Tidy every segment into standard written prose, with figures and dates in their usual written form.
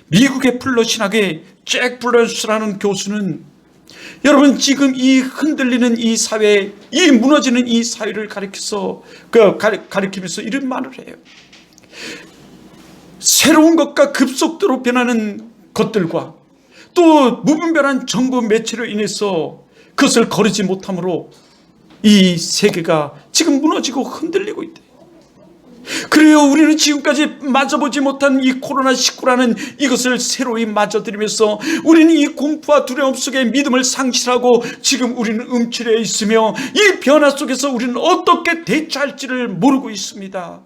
미국의 플러신학의 잭 블런스라는 교수는 여러분 지금 이 흔들리는 이 사회, 이 무너지는 이 사회를 가리키면서 이런 말을 해요. 새로운 것과 급속도로 변하는 것들과 또 무분별한 정보 매체로 인해서 그것을 거르지 못함으로 이 세계가 지금 무너지고 흔들리고 있다. 그래요, 우리는 지금까지 맞아보지 못한 이 코로나19라는 이것을 새로이 맞아들이면서 우리는 이 공포와 두려움 속에 믿음을 상실하고 지금 우리는 움츠려 있으며 이 변화 속에서 우리는 어떻게 대처할지를 모르고 있습니다.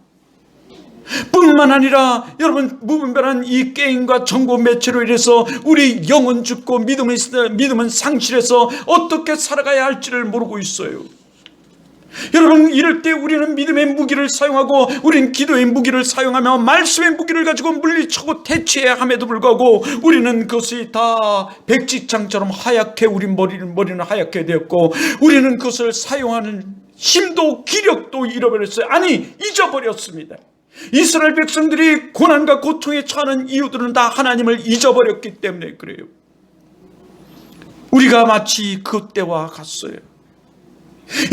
뿐만 아니라 여러분, 무분별한 이 게임과 정보 매체로 인해서 우리 영혼 죽고 믿음은 상실해서 어떻게 살아가야 할지를 모르고 있어요. 여러분, 이럴 때 우리는 믿음의 무기를 사용하고 우리는 기도의 무기를 사용하며 말씀의 무기를 가지고 물리치고 대치해야 함에도 불구하고 우리는 그것이 다 백지장처럼 하얗게 우리 머리는 하얗게 되었고 우리는 그것을 사용하는 힘도 기력도 잃어버렸어요. 아니, 잊어버렸습니다. 이스라엘 백성들이 고난과 고통에 처하는 이유들은 다 하나님을 잊어버렸기 때문에 그래요. 우리가 마치 그때와 같어요.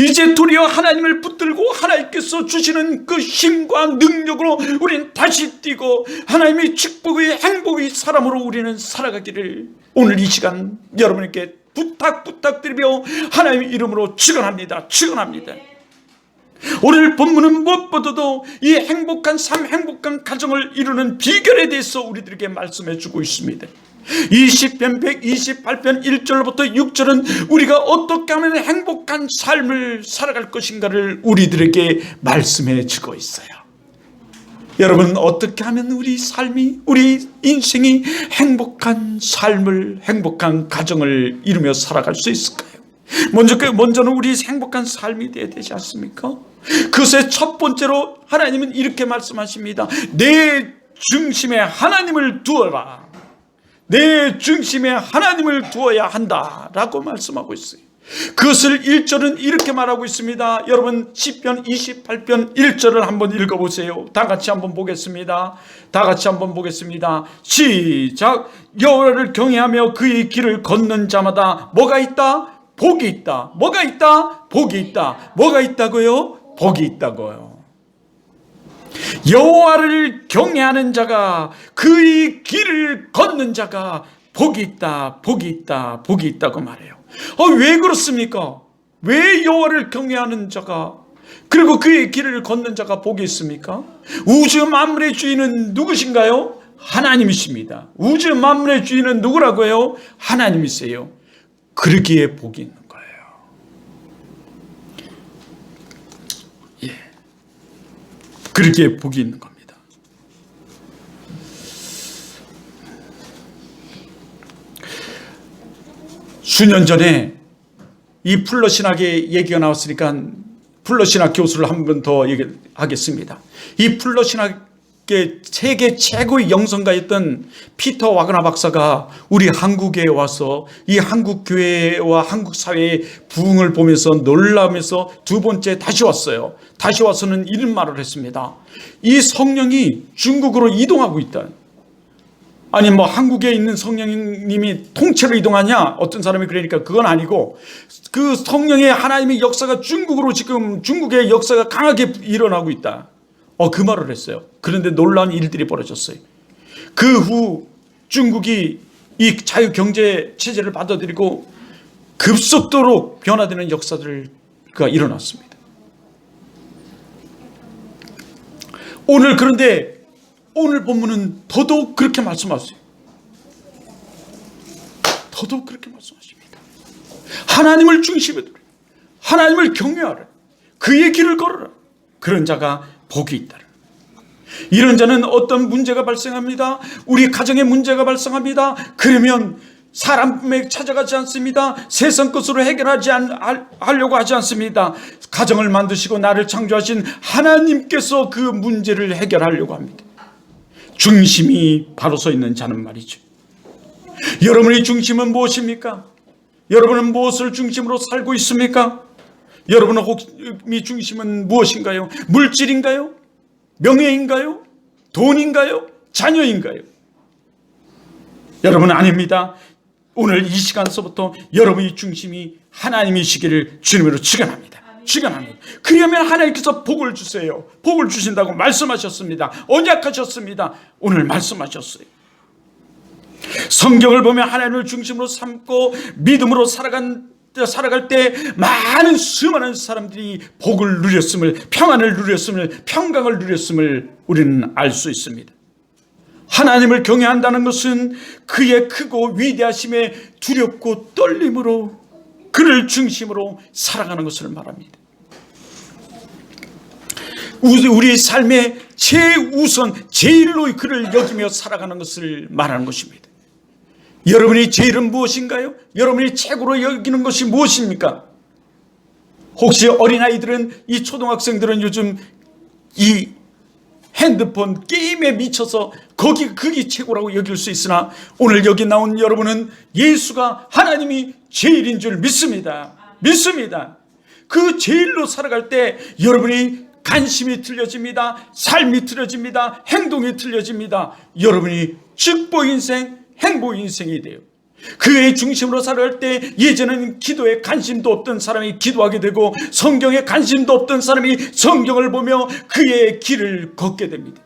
이제 도리어 하나님을 붙들고 하나님께서 주시는 그 힘과 능력으로 우리는 다시 뛰고 하나님의 축복의 행복의 사람으로 우리는 살아가기를 오늘 이 시간 여러분에게 부탁드리며 하나님의 이름으로 축원합니다. 오늘 본문은 무엇보다도 이 행복한 삶, 행복한 가정을 이루는 비결에 대해서 우리들에게 말씀해 주고 있습니다. 이 시편 128편 1절부터 6절은 우리가 어떻게 하면 행복한 삶을 살아갈 것인가를 우리들에게 말씀해 주고 있어요. 여러분, 어떻게 하면 우리 삶이, 우리 인생이 행복한 삶을, 행복한 가정을 이루며 살아갈 수 있을까요? 먼저는 우리 행복한 삶이 되어야 되지 않습니까? 그것의 첫 번째로 하나님은 이렇게 말씀하십니다. 내 중심에 하나님을 두어라. 내 중심에 하나님을 두어야 한다라고 말씀하고 있어요. 그것을 1절은 이렇게 말하고 있습니다. 여러분, 시편 28편 1절을 한번 읽어보세요. 다 같이 한번 보겠습니다. 시작. 여호와를 경외하며 그의 길을 걷는 자마다 뭐가 있다? 복이 있다. 뭐가 있다? 복이 있다. 뭐가 있다고요? 복이 있다고요. 여호와를 경외하는 자가, 그의 길을 걷는 자가 복이 있다, 복이 있다, 복이 있다고 말해요. 왜 그렇습니까? 왜 여호와를 경외하는 자가, 그리고 그의 길을 걷는 자가 복이 있습니까? 우주 만물의 주인은 누구신가요? 하나님이십니다. 우주 만물의 주인은 누구라고요? 하나님이세요. 그러기에 복이 있는 거예요. 그러기에 복이 있는 겁니다. 수년 전에 이 플러신학의 얘기가 나왔으니까 플러신학 교수를 한 번 더 얘기하겠습니다. 이 플러신학의 세계 최고의 영성가였던 피터 와그너 박사가 우리 한국에 와서 이 한국 교회와 한국 사회의 부흥을 보면서 놀라면서 두 번째 다시 왔어요. 다시 와서는 이런 말을 했습니다. 이 성령이 중국으로 이동하고 있다. 아니 한국에 있는 성령님이 통째로 이동하냐? 어떤 사람이 그러니까 그건 아니고 그 성령의 하나님의 역사가 중국으로 지금 중국의 역사가 강하게 일어나고 있다. 그 말을 했어요. 그런데 놀라운 일들이 벌어졌어요. 그 후 중국이 이 자유경제 체제를 받아들이고 급속도로 변화되는 역사가 일어났습니다. 그런데 오늘 본문은 더더욱 그렇게 말씀하세요. 더더욱 그렇게 말씀하십니다. 하나님을 중심에 두라. 하나님을 경외하라. 그의 길을 걸어라. 그런 자가 복이 있다. 이런 자는 어떤 문제가 발생합니다. 우리 가정에 문제가 발생합니다. 그러면 사람에 찾아가지 않습니다. 세상 것으로 하려고 하지 않습니다. 가정을 만드시고 나를 창조하신 하나님께서 그 문제를 해결하려고 합니다. 중심이 바로 서 있는 자는 말이죠. 여러분의 중심은 무엇입니까? 여러분은 무엇을 중심으로 살고 있습니까? 여러분의 중심은 무엇인가요? 물질인가요? 명예인가요? 돈인가요? 자녀인가요? 여러분, 아닙니다. 오늘 이 시간서부터 여러분의 중심이 하나님이시기를 주님으로 축원합니다. 축원합니다. 그러면 하나님께서 복을 주세요. 복을 주신다고 말씀하셨습니다. 언약하셨습니다. 오늘 말씀하셨어요. 성경을 보면 하나님을 중심으로 삼고 믿음으로 살아갈 때 수많은 사람들이 복을 누렸음을, 평안을 누렸음을, 평강을 누렸음을 우리는 알 수 있습니다. 하나님을 경외한다는 것은 그의 크고 위대하심에 두렵고 떨림으로 그를 중심으로 살아가는 것을 말합니다. 우리 삶의 최우선, 제일로 그를 여기며 살아가는 것을 말하는 것입니다. 여러분의 제일은 무엇인가요? 여러분이 최고로 여기는 것이 무엇입니까? 혹시 어린아이들은, 이 초등학생들은 요즘 이 핸드폰 게임에 미쳐서 그게 최고라고 여길 수 있으나, 오늘 여기 나온 여러분은 예수가 하나님이 제일인 줄 믿습니다. 믿습니다. 그 제일로 살아갈 때 여러분이 관심이 틀려집니다. 삶이 틀려집니다. 행동이 틀려집니다. 여러분이 축복 인생, 행복 인생이 돼요. 그의 중심으로 살아갈 때 예전에는 기도에 관심도 없던 사람이 기도하게 되고, 성경에 관심도 없던 사람이 성경을 보며 그의 길을 걷게 됩니다.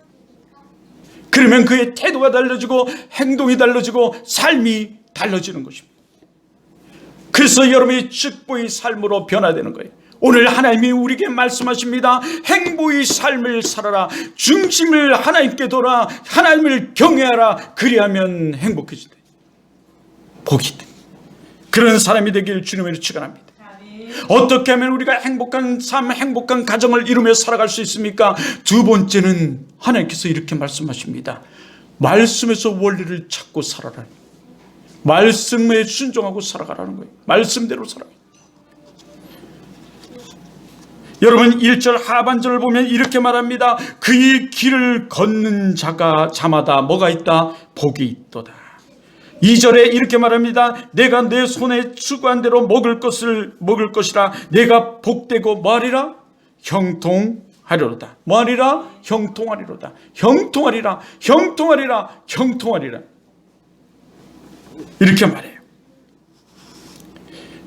그러면 그의 태도가 달라지고 행동이 달라지고 삶이 달라지는 것입니다. 그래서 여러분이 축복의 삶으로 변화되는 거예요. 오늘 하나님이 우리에게 말씀하십니다. 행복의 삶을 살아라. 중심을 하나님께 둬라. 하나님을 경외하라. 그리하면 행복해진다. 복이 있다. 그런 사람이 되기를 주님으로 축원합니다. 어떻게 하면 우리가 행복한 삶, 행복한 가정을 이루며 살아갈 수 있습니까? 두 번째는 하나님께서 이렇게 말씀하십니다. 말씀에서 원리를 찾고 살아라. 말씀에 순종하고 살아가라는 거예요. 말씀대로 살아라. 여러분, 1절 하반절을 보면 이렇게 말합니다. 그의 길을 걷는 자마다 뭐가 있다? 복이 있도다. 2절에 이렇게 말합니다. 내가 내 손에 추구한 대로 먹을 것이라. 내가 복되고 뭐하리라? 형통하리로다. 뭐하리라? 형통하리로다. 형통하리라. 형통하리라. 형통하리라. 이렇게 말해요.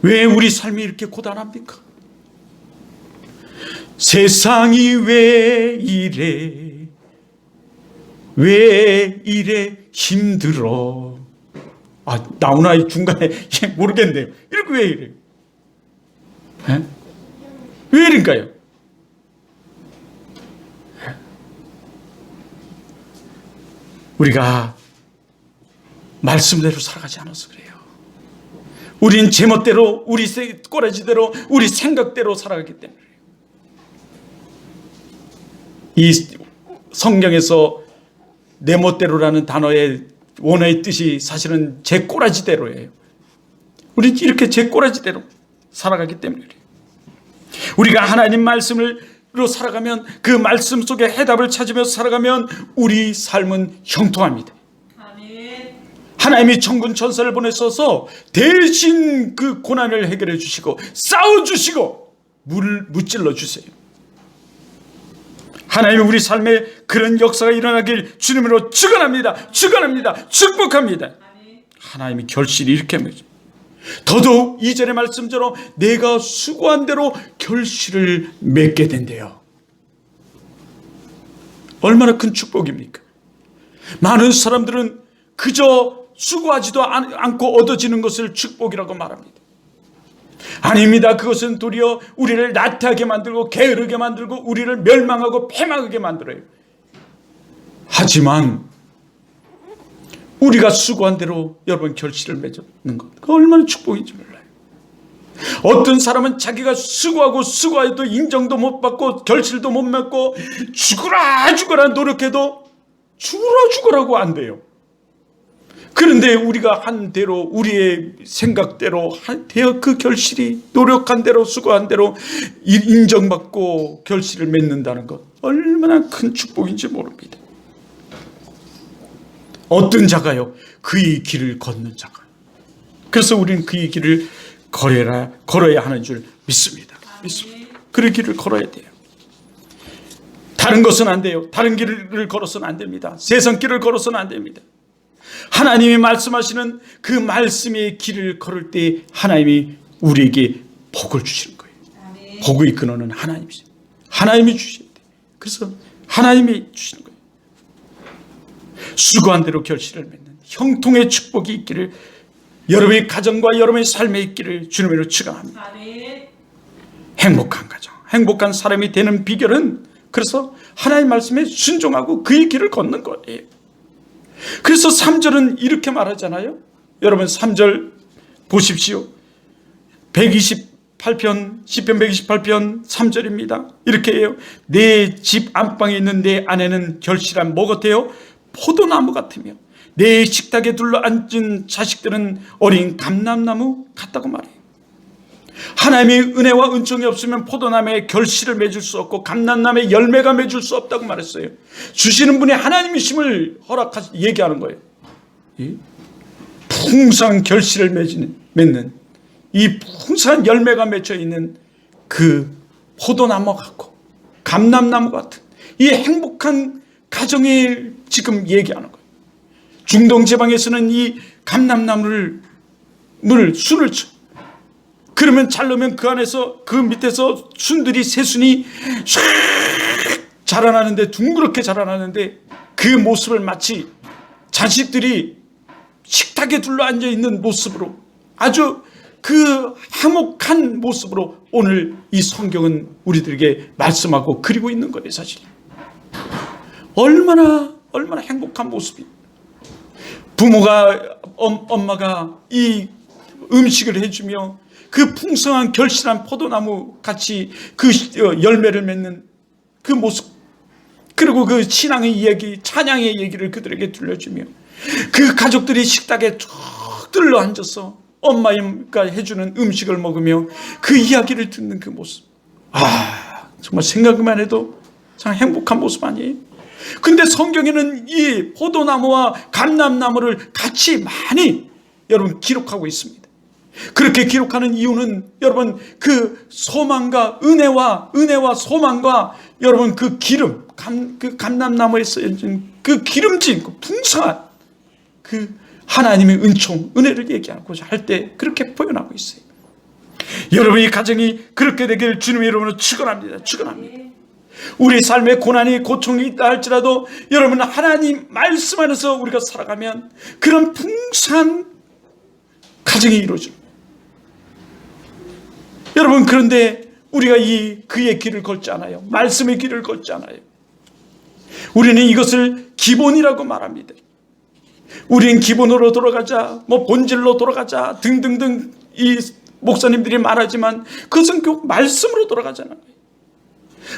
왜 우리 삶이 이렇게 고단합니까? 세상이 왜 이래 힘들어. 나오나 이 중간에 모르겠네요. 이렇게 왜 이래요? 왜 이럴까요? 우리가 말씀대로 살아가지 않아서 그래요. 우린 제멋대로, 우리 꼬라지대로, 우리 생각대로 살아가기 때문에 그래요. 이 성경에서 내 멋대로라는 단어의 원어의 뜻이 사실은 제 꼬라지대로예요. 우린 이렇게 제 꼬라지대로 살아가기 때문에 그래요. 우리가 하나님 말씀으로 살아가면, 그 말씀 속에 해답을 찾으며 살아가면 우리 삶은 형통합니다. 아멘. 하나님이 천군 천사를 보내셔서 대신 그 고난을 해결해 주시고 싸워주시고 무찔러 주세요. 하나님이 우리 삶에 그런 역사가 일어나길 주님으로 축원합니다. 축원합니다. 축복합니다. 하나님이 결실이 이렇게 합니다. 더더욱 2절의 말씀대로 내가 수고한 대로 결실을 맺게 된대요. 얼마나 큰 축복입니까? 많은 사람들은 그저 수고하지도 않고 얻어지는 것을 축복이라고 말합니다. 아닙니다. 그것은 도리어 우리를 나태하게 만들고 게으르게 만들고 우리를 멸망하고 패망하게 만들어요. 하지만 우리가 수고한 대로 여러분 결실을 맺는 것, 그 얼마나 축복인지 몰라요. 어떤 사람은 자기가 수고해도 인정도 못 받고 결실도 못 맺고 죽어라 노력해도 죽으라고 안 돼요. 그런데 우리가 한 대로, 우리의 생각대로 되어 그 결실이 노력한 대로, 수고한 대로 인정받고 결실을 맺는다는 것, 얼마나 큰 축복인지 모릅니다. 어떤 자가요? 그의 길을 걷는 자가. 그래서 우리는 그의 길을 걸어야 하는 줄 믿습니다. 그의 길을 걸어야 돼요. 다른 것은 안 돼요. 다른 길을 걸어서는 안 됩니다. 세상 길을 걸어서는 안 됩니다. 하나님이 말씀하시는 그 말씀의 길을 걸을 때 하나님이 우리에게 복을 주시는 거예요. 복의 근원은 하나님이죠. 하나님이 주셔야 돼. 그래서 하나님이 주시는 거예요. 수고한 대로 결실을 맺는 형통의 축복이 있기를, 여러분의 가정과 여러분의 삶에 있기를 주님으로 축원합니다. 행복한 가정, 행복한 사람이 되는 비결은 그래서 하나님 말씀에 순종하고 그의 길을 걷는 거예요. 그래서 3절은 이렇게 말하잖아요. 여러분 3절 보십시오. 128편 시편 128편 3절입니다. 이렇게 해요. 내 집 안방에 있는 내 아내는 결실한 뭐 같아요? 포도나무 같으며 내 식탁에 둘러앉은 자식들은 어린 감람나무 같다고 말해요. 하나님의 은혜와 은총이 없으면 포도나무에 결실을 맺을 수 없고 감람나무에 열매가 맺을 수 없다고 말했어요. 주시는 분이 하나님이심을 얘기하는 거예요. 풍성한 결실을 맺는 이 풍성한 열매가 맺혀 있는 그 포도나무 같고 감람나무 같은 이 행복한 가정을 지금 얘기하는 거예요. 중동 지방에서는 이 감람나무를 순을 쳐. 그러면 자르면 그 안에서 그 밑에서 순들이 새순이 쫙 자라나는데, 둥그렇게 자라나는데 그 모습을 마치 자식들이 식탁에 둘러앉아 있는 모습으로, 아주 그 화목한 모습으로 오늘 이 성경은 우리들에게 말씀하고 그리고 있는 거예요. 사실 얼마나 행복한 모습이, 부모가 엄마가 이 음식을 해주며 그 풍성한 결실한 포도나무 같이 그 열매를 맺는 그 모습, 그리고 그 신앙의 이야기, 찬양의 얘기를 그들에게 들려주며 그 가족들이 식탁에 쭉 들러 앉아서 엄마가 해주는 음식을 먹으며 그 이야기를 듣는 그 모습, 정말 생각만 해도 참 행복한 모습 아니에요? 근데 성경에는 이 포도나무와 감람나무를 같이 많이 여러분 기록하고 있습니다. 그렇게 기록하는 이유는 여러분 그 소망과 은혜와 소망과 여러분 그 기름, 그 감람나무에서 그 기름진 그 풍성한 그 하나님의 은총, 은혜를 얘기하고자 할 때 그렇게 표현하고 있어요. 여러분의 가정이 그렇게 되길 주님의 이름으로 축원합니다. 우리 삶에 고난이 고통이 있다 할지라도 여러분 하나님 말씀 안에서 우리가 살아가면 그런 풍성한 가정이 이루어집니다. 여러분, 그런데 우리가 그의 길을 걷지 않아요. 말씀의 길을 걷지 않아요. 우리는 이것을 기본이라고 말합니다. 우리는 기본으로 돌아가자, 본질로 돌아가자 등등등 이 목사님들이 말하지만 그것은 결국 말씀으로 돌아가잖아요.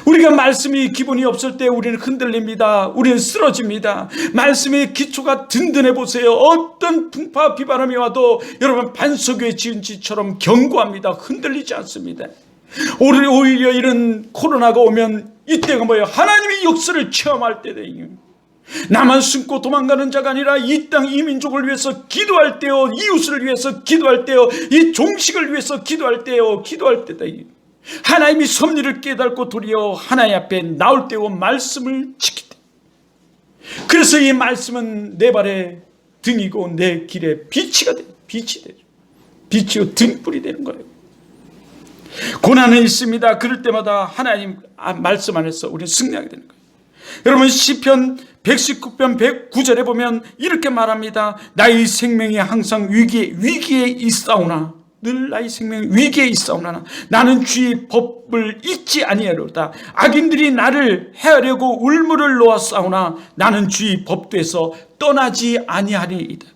우리가 말씀이 기본이 없을 때 우리는 흔들립니다. 우리는 쓰러집니다. 말씀의 기초가 든든해 보세요. 어떤 풍파 비바람이 와도 여러분 반석 위에 지은 집처럼 견고합니다. 흔들리지 않습니다. 오히려 이런 코로나가 오면 이때가 뭐예요? 하나님의 역사를 체험할 때예요. 나만 숨고 도망가는 자가 아니라 이 땅 이 민족을 위해서 기도할 때요, 이웃을 위해서 기도할 때요, 이 종식을 위해서 기도할 때요, 기도할 때다. 하나님이 섭리를 깨닫고 도리어 하나님 앞에 나올 때고 말씀을 지킬 때, 그래서 이 말씀은 내 발의 등이고 내 길의 빛이 되죠. 빛이요 등불이 되는 거예요. 고난은 있습니다. 그럴 때마다 하나님 말씀 안에서 우리는 승리하게 되는 거예요. 여러분 시편 119편 109절에 보면 이렇게 말합니다. 나의 생명이 항상 위기에 있사오나, 늘 나의 생명이 위기에 있사오나 나는 주의 법을 잊지 아니하리로다. 악인들이 나를 해하려고 울무를 놓았사오나 나는 주의 법도에서 떠나지 아니하리이다.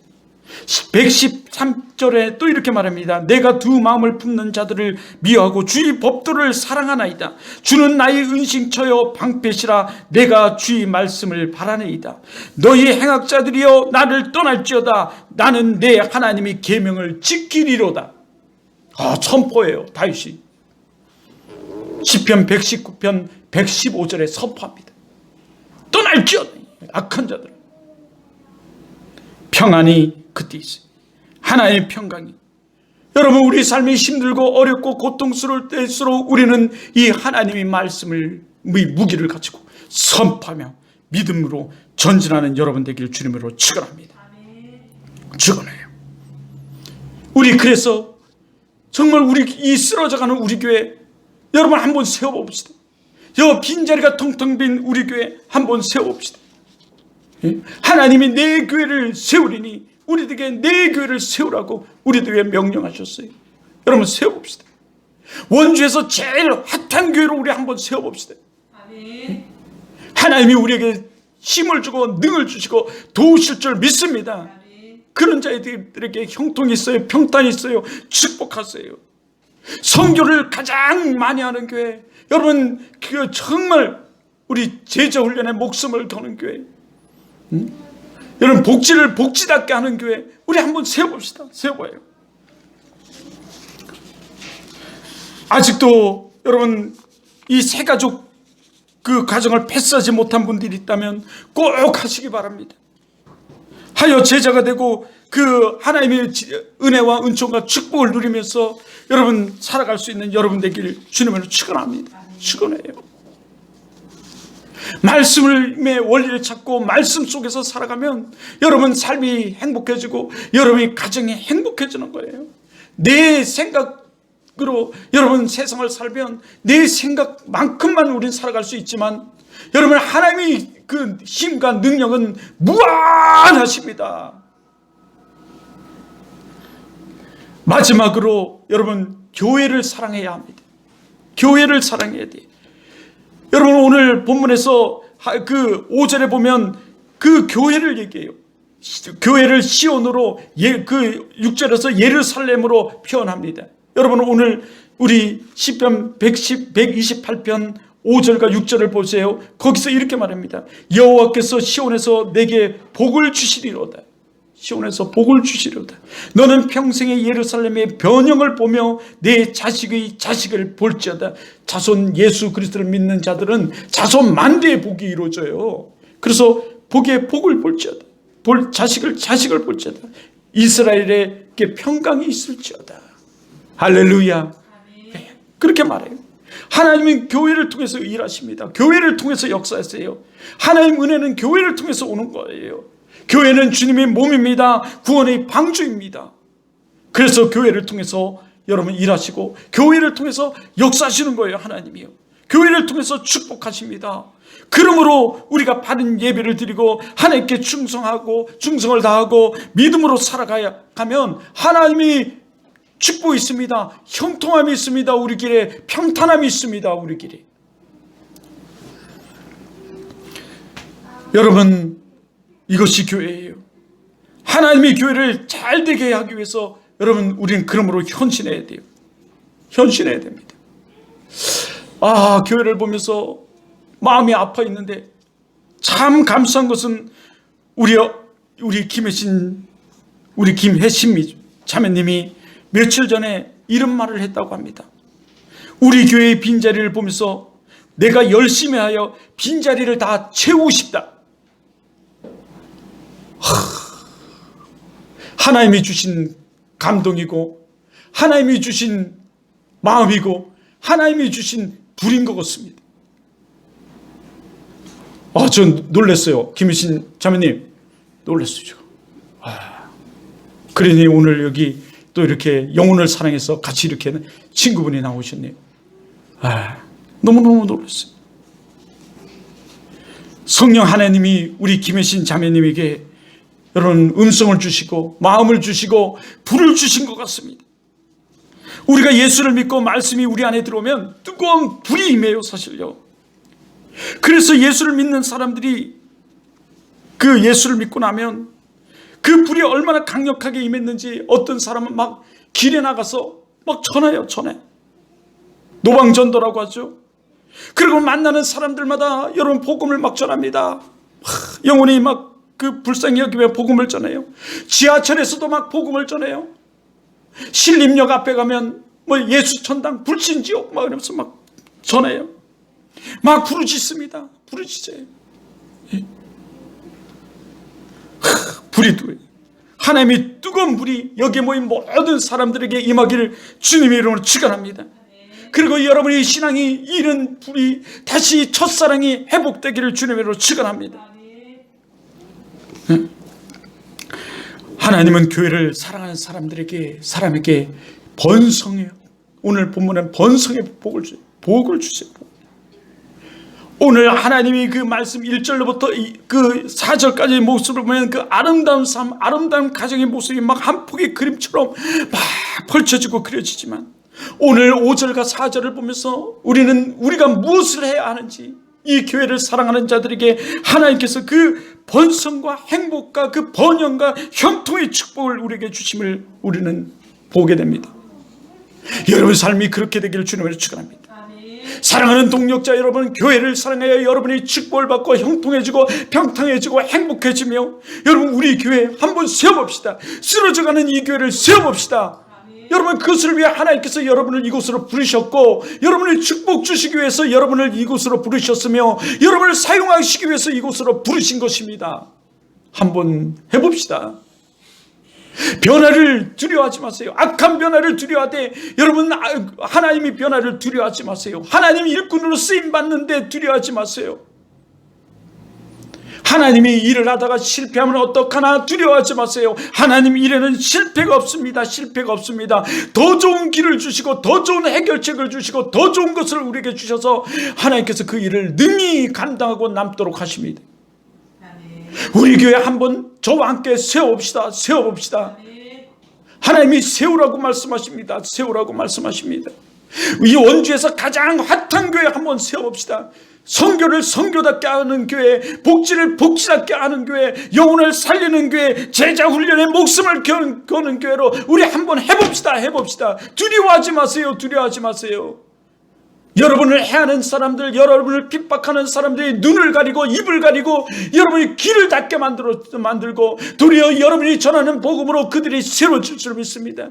113절에 또 이렇게 말합니다. 내가 두 마음을 품는 자들을 미워하고 주의 법도를 사랑하나이다. 주는 나의 은신처여 방패시라. 내가 주의 말씀을 바라나이다. 너희 행악자들이여 나를 떠날지어다. 나는 내 하나님의 계명을 지키리로다. 선포예요. 다윗이 시편 119편 115절에 선포합니다. 떠날지어다. 악한 자들 평안이 그때 있어요. 하나님의 평강이. 여러분 우리 삶이 힘들고 어렵고 고통스러울 때일수록 우리는 이 하나님의 말씀을 무기를 가지고 선포하며 믿음으로 전진하는 여러분 되길 주님으로 축원합니다. 죽어내요. 우리 그래서 정말 우리 이 쓰러져가는 우리 교회 여러분 한번 세워봅시다. 저 빈자리가 텅텅 빈 우리 교회 한번 세워봅시다. 하나님이 내 교회를 세우리니 우리들에게 내 교회를 세우라고 우리들에게 명령하셨어요. 여러분 세워봅시다. 원주에서 제일 핫한 교회로 우리 한번 세워봅시다. 아멘. 하나님이 우리에게 힘을 주고 능을 주시고 도우실 줄 믿습니다. 아멘. 그런 자들에게 형통이 있어요. 평탄이 있어요. 축복하세요. 선교를 가장 많이 하는 교회, 여러분 그 정말 우리 제자 훈련에 목숨을 거는 교회, 여러분 복지를 복지답게 하는 교회 우리 한번 세워봅시다. 세워봐요. 아직도 여러분 이 세 가족 그 가정을 패스하지 못한 분들이 있다면 꼭 하시기 바랍니다. 하여 제자가 되고 그 하나님의 은혜와 은총과 축복을 누리면서 여러분 살아갈 수 있는 여러분 되길 주님으로 축원합니다. 축원해요. 말씀의 원리를 찾고 말씀 속에서 살아가면 여러분 삶이 행복해지고 여러분의 가정이 행복해지는 거예요. 내 생각으로 여러분 세상을 살면 내 생각만큼만 우리는 살아갈 수 있지만 여러분 하나님의 그 힘과 능력은 무한하십니다. 마지막으로 여러분 교회를 사랑해야 합니다. 교회를 사랑해야 돼요. 여러분 오늘 본문에서 그 5절에 보면 그 교회를 얘기해요. 교회를 시온으로 그 6절에서 예루살렘으로 표현합니다. 여러분 오늘 우리 시편 128편 5절과 6절을 보세요. 거기서 이렇게 말합니다. 여호와께서 시온에서 내게 복을 주시리로다. 시온에서 복을 주시리로다. 너는 평생의 예루살렘의 변형을 보며 내 자식의 자식을 볼지어다. 자손 예수 그리스도를 믿는 자들은 자손 만대의 복이 이루어져요. 그래서 복의 복을 볼지어다. 자식을 볼지어다. 이스라엘에게 평강이 있을지어다. 할렐루야. 네, 그렇게 말해요. 하나님은 교회를 통해서 일하십니다. 교회를 통해서 역사하세요. 하나님 은혜는 교회를 통해서 오는 거예요. 교회는 주님의 몸입니다. 구원의 방주입니다. 그래서 교회를 통해서 여러분 일하시고 교회를 통해서 역사하시는 거예요. 하나님이요. 교회를 통해서 축복하십니다. 그러므로 우리가 바른 예배를 드리고 하나님께 충성을 다하고 믿음으로 살아가면 하나님이 축복이 있습니다. 형통함이 있습니다. 우리 길에 평탄함이 있습니다. 우리 길에. 여러분 이것이 교회예요. 하나님이 교회를 잘 되게 하기 위해서 여러분 우리는 그러므로 헌신해야 돼요. 헌신해야 됩니다. 교회를 보면서 마음이 아파 있는데 참 감사한 것은 우리 김혜신 자매님이 며칠 전에 이런 말을 했다고 합니다. 우리 교회의 빈자리를 보면서 내가 열심히 하여 빈자리를 다 채우고 싶다. 하나님이 주신 감동이고 하나님이 주신 마음이고 하나님이 주신 불인 것 같습니다. 전 놀랐어요. 김희신 자매님 놀랐어요. 그러니 오늘 여기 또 이렇게 영혼을 사랑해서 같이 이렇게 친구분이 나오셨네요. 너무너무 놀랐어요. 성령 하나님이 우리 김혜신 자매님에게 여러분 음성을 주시고 마음을 주시고 불을 주신 것 같습니다. 우리가 예수를 믿고 말씀이 우리 안에 들어오면 뜨거운 불이 임해요. 사실요. 그래서 예수를 믿는 사람들이 그 예수를 믿고 나면 그 불이 얼마나 강력하게 임했는지 어떤 사람은 막 길에 나가서 막 전해요. 노방전도라고 하죠. 그리고 만나는 사람들마다 여러분 복음을 막 전합니다. 영혼이 막 그 불쌍히 여기며 복음을 전해요. 지하철에서도 막 복음을 전해요. 신림역 앞에 가면 뭐 예수 천당 불신지옥 막 이러면서 막 전해요. 막 부르짖습니다. 부르짖어요. 불이 뜨거워요. 하나님이 뜨거운 불이 여기에 모인 모든 사람들에게 임하기를 주님의 이름으로 축원합니다. 그리고 여러분의 신앙이 잃은 불이 다시 첫사랑이 회복되기를 주님의 이름으로 축원합니다. 하나님은 교회를 사랑하는 사람에게 번성해요. 오늘 본문은 번성의 복을 주세요. 오늘 하나님이 그 말씀 1절로부터 그 4절까지의 모습을 보면 그 아름다운 삶, 아름다운 가정의 모습이 막 한 폭의 그림처럼 막 펼쳐지고 그려지지만, 오늘 5절과 4절을 보면서 우리가 무엇을 해야 하는지, 이 교회를 사랑하는 자들에게 하나님께서 그 번성과 행복과 그 번영과 형통의 축복을 우리에게 주심을 우리는 보게 됩니다. 여러분 삶이 그렇게 되기를 주님으로 축원합니다. 사랑하는 동력자 여러분, 교회를 사랑하여 여러분이 축복을 받고 형통해지고 평탄해지고 행복해지며, 여러분 우리 교회 한번 세워봅시다. 쓰러져가는 이 교회를 세워봅시다. 여러분 그것을 위해 하나님께서 여러분을 이곳으로 부르셨고, 여러분을 축복 주시기 위해서 여러분을 이곳으로 부르셨으며, 여러분을 사용하시기 위해서 이곳으로 부르신 것입니다. 한번 해봅시다. 변화를 두려워하지 마세요. 악한 변화를 두려워하되, 여러분 하나님이 변화를 두려워하지 마세요. 하나님 일꾼으로 쓰임받는데 두려워하지 마세요. 하나님이 일을 하다가 실패하면 어떡하나 두려워하지 마세요. 하나님 일에는 실패가 없습니다. 실패가 없습니다. 더 좋은 길을 주시고 더 좋은 해결책을 주시고 더 좋은 것을 우리에게 주셔서 하나님께서 그 일을 능히 감당하고 남도록 하십니다. 우리 교회 한번 저와 함께 세워봅시다. 하나님이 세우라고 말씀하십니다. 세우라고 말씀하십니다. 이 원주에서 가장 핫한 교회 한번 세워봅시다. 선교를 선교답게 하는 교회, 복지를 복지답게 하는 교회, 영혼을 살리는 교회, 제자 훈련에 목숨을 거는 교회로 우리 한번 해봅시다. 두려워하지 마세요. 여러분을 해하는 사람들, 여러분을 핍박하는 사람들이 눈을 가리고 입을 가리고 여러분이 귀를 닫게 만들고, 도리어 여러분이 전하는 복음으로 그들이 새로워질 줄 믿습니다.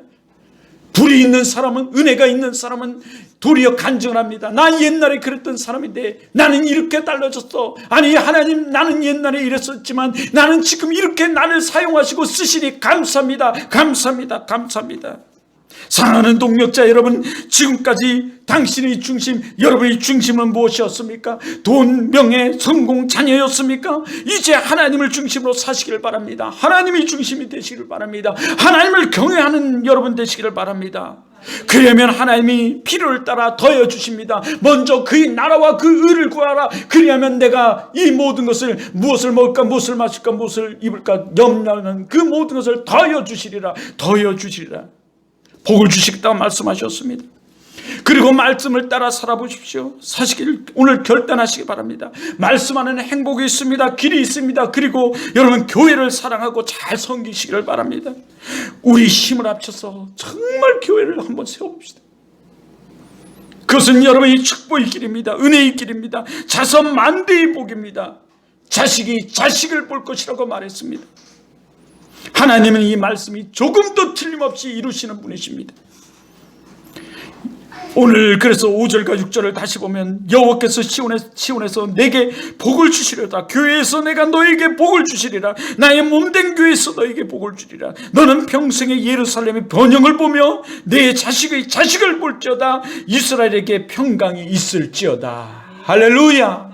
불이 있는 사람은, 은혜가 있는 사람은 도리어 간증을 합니다. 나 옛날에 그랬던 사람인데 나는 이렇게 달라졌어. 아니 하나님, 나는 옛날에 이랬었지만 나는 지금 이렇게 나를 사용하시고 쓰시니 감사합니다. 사랑하는 동력자 여러분, 지금까지 당신의 중심, 여러분의 중심은 무엇이었습니까? 돈, 명예, 성공, 자녀였습니까? 이제 하나님을 중심으로 사시기를 바랍니다. 하나님이 중심이 되시기를 바랍니다. 하나님을 경외하는 여러분 되시기를 바랍니다. 그러면 하나님이 필요를 따라 더해 주십니다. 먼저 그의 나라와 그 의를 구하라. 그리하면 내가 이 모든 것을, 무엇을 먹을까, 무엇을 마실까, 무엇을 입을까 염려하는 그 모든 것을 더해 주시리라. 복을 주시겠다고 말씀하셨습니다. 그리고 말씀을 따라 살아보십시오. 사시길 오늘 결단하시기 바랍니다. 말씀 안에는 행복이 있습니다. 길이 있습니다. 그리고 여러분 교회를 사랑하고 잘 섬기시기를 바랍니다. 우리 힘을 합쳐서 정말 교회를 한번 세워봅시다. 그것은 여러분의 축복의 길입니다. 은혜의 길입니다. 자손 만대의 복입니다. 자식이 자식을 볼 것이라고 말했습니다. 하나님은 이 말씀이 조금도 틀림없이 이루시는 분이십니다. 오늘 그래서 5절과 6절을 다시 보면, 여호와께서 시온에서 내게 복을 주시려다. 교회에서 내가 너에게 복을 주시리라. 나의 몸된 교회에서 너에게 복을 주리라. 너는 평생에 예루살렘의 번영을 보며 내 자식의 자식을 볼지어다. 이스라엘에게 평강이 있을지어다. 할렐루야.